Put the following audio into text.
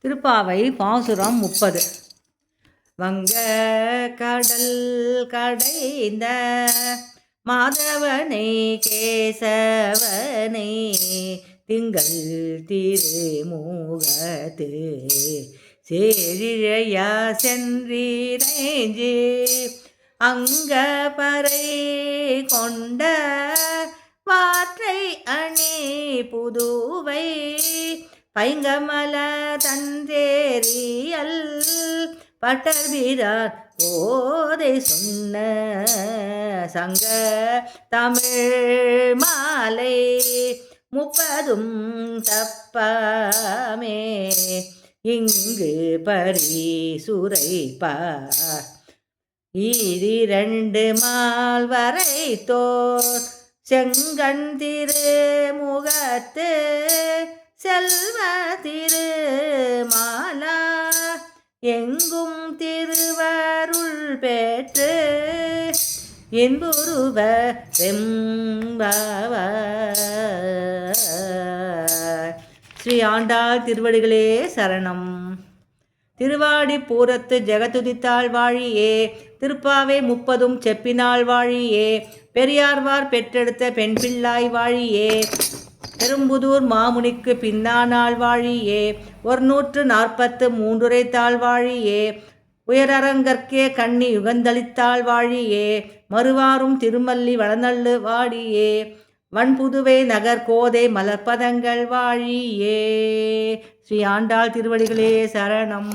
திருப்பாவை பாசுரம் 30. வங்க கடல் கடைந்த மாதவனை கேசவனை திங்கள் திருமுகத்து சேரிழையா சென்றிரைஞ்சு அங்க பறை கொண்ட வாற்றை அணி புதுவை பைங்கமல தந்தேரியல் பட்டர்வீரார் போதை சொன்ன சங்க தமிழ் மாலை 30 தப்பமே இங்கு பரிசுரைப்பார் ஈரிரண்டு மால்வரை தோர் செங்கண் திருமுகத்து செல்வ திருமாலா எங்கும் திருவருள் பெற்று என்புருவ ஸ்ரீ ஆண்டாள் திருவடிகளே சரணம். திருவாடி பூரத்து ஜெகதுதித்தாள் வாழியே, திருப்பாவை 30 செப்பினாள் வாழியே, பெரியார்வார் பெற்றெடுத்த பெண் பிள்ளாய் வாழியே, பெரும்புதூர் மாமுனிக்கு பின்னானாள் வாழியே, 143 உரைத்தாள் வாழியே, உயரரங்கற்கே கண்ணி யுகந்தளித்தாள் வாழியே, மறுவாரும் திருமல்லி வளநல்லு வாழியே, வன்புதுவை நகர் கோதை மலர்பதங்கள் வாழியே. ஸ்ரீ ஆண்டாள் திருவடிகளே சரணம்.